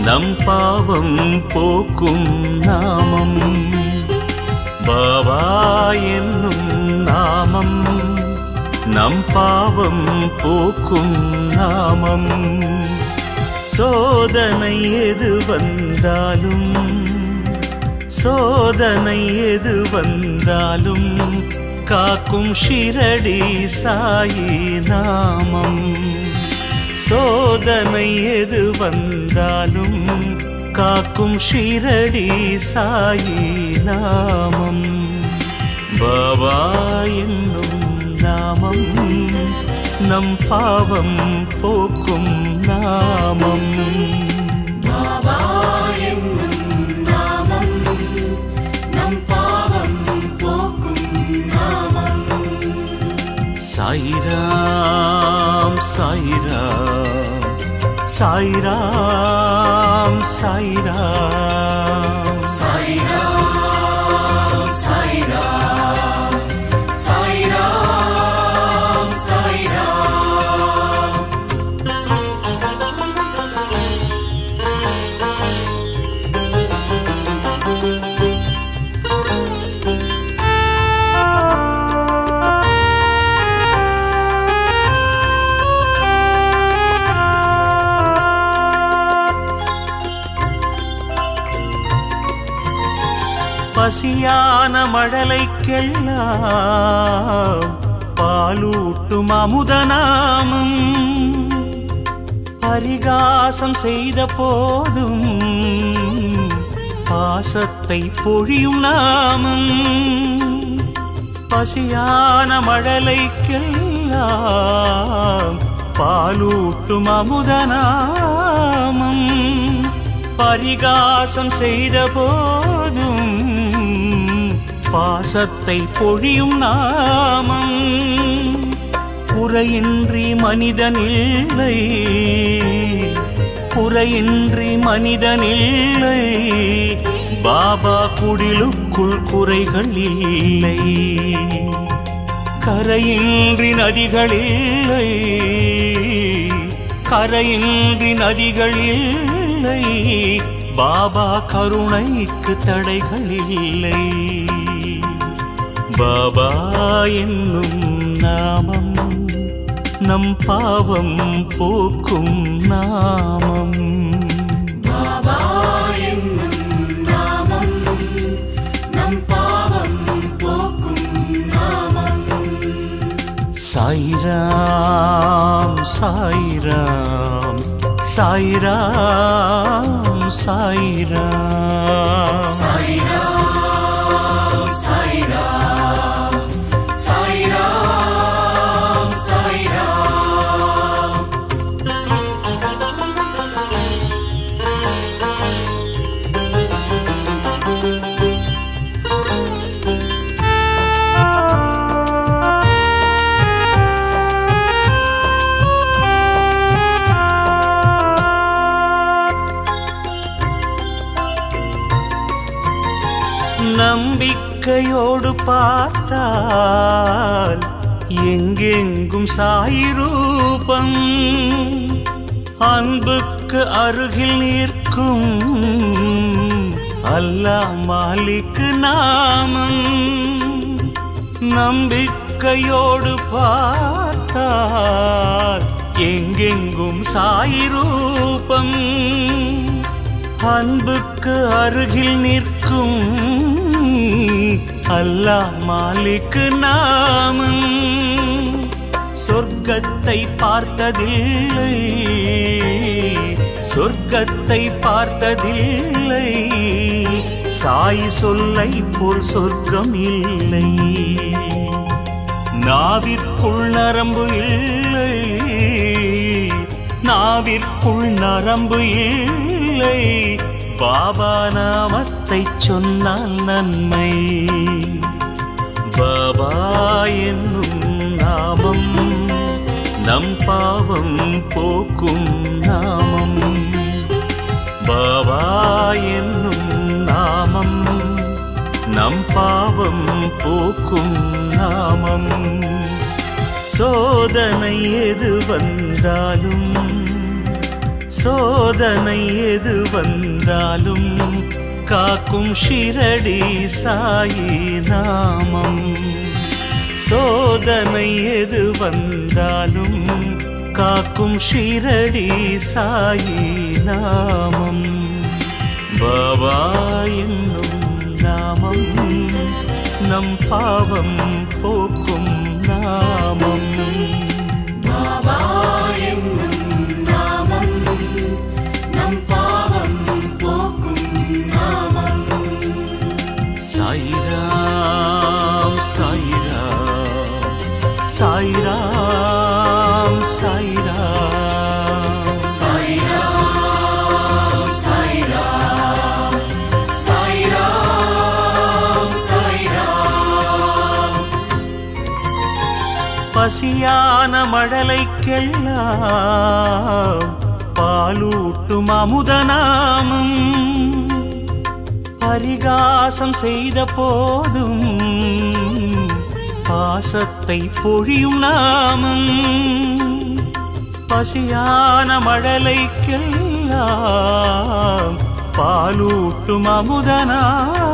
நம் பாவம் போக்கும் நாமம். பாபா என்னும் நாமம் நம் பாவம் போக்கும் நாமம். சோதனை எது வந்தாலும் சோதனை எது வந்தாலும் காக்கும் ஷிரடி சாயி நாமம். சோதனை எது வந்தாலும் காக்கும் ஷிரடி சாயி நாமம். பாபா என்னும் நாமம் நம் பாவம் போக்கும் நாமம். பாபா என்னும் நாமம் நம் பாவம் போக்கும் நாமம். சாயிராம் சாயிராம் சாயிராம் சாயிராம் சாயிராம் சாயிராம் சாயிராம் சாயிராம். பசியான மழலைக்கெல்லாம் பாலூட்டும் அமுதநாமம். பரிகாசம் செய்த போதும் பாசத்தை பொழியும் நாமம். பசியான மழலைக்கெல்லாம் பாலூட்டும் அமுதநாமம். பரிகாசம் செய்த போதும் பாசத்தை பொழியும் நாமம். குறையின்றி மனிதனில்லை குறையின்றி மனிதனில்லை பாபா குடிலுக்குள் குறைகள் இல்லை. கரையின்றி நதிகளில்லை கரையின்றி நதிகளில்லை பாபா கருணைக்கு தடைகள் இல்லை. பாபா என்னும் நாமம் நம் பாவம் போக்கும் நாமம். பாபா என்னும் நாமம் நம் பாவம் போக்கும் நாமம். சாயிராம் சாயிராம் சாயிராம் சாயிராம் சாயிராம் சாயிராம் சாயிராம் சாயிராம். நம்பிக்கையோடு பார்த்தால் எங்கெங்கும் சாயி ரூபம். அன்புக்கு அருகில் நிற்கும் அல்லாஹ் மாலிக் நாமம். நம்பிக்கையோடு பார்த்தால் எங்கெங்கும் சாயி ரூபம். அன்புக்கு அருகில் நிற்கும் அல்லாஹ் மாலிக் நாமம். சொர்க்கத்தை பார்த்ததில்லை சொர்க்கத்தை பார்த்ததில்லை சாய் சொல்லை போல் சொர்க்கம் இல்லை. நாவிற்குள் நரம்பு இல்லை நாவிற்குள் நரம்பு இல்லை பாபா நாமத்தை சொன்னால் நன்மை. பாபா என்னும் நாமம் நம் பாவம் போக்கும் நாமம். பாபா என்னும் நாமம் நம் பாவம் போக்கும் நாமம். சோதனை எது வந்தாலும் சோதனை எது வந்தாலும் காக்கும் ஷிரடி சாயி நாமம். சோதனை எது வந்தாலும் காக்கும் ஷிரடி சாயி நாமம். பாபா என்னும் நாமம் நம் பாவம் போக்கும் நாமம். பாபா என்னும் நாமம் நம் பாவம் போக்கும் நாமம். சாய்ராம் சாய்ராம் சாய்ராம் சாய்ராம் சாய்ராம் சாய்ராம் சாய்ராம் சாய்ராம். பசியான மழலைக்கெல்லாம் பாலூட்டும் அமுதநாமம். பரிகாசம் செய்த போதும் பாசத்தை பொழியும் நாமம். பசியான மழலைக்கெல்லாம் பாலூட்டும் அமுதநாமம்.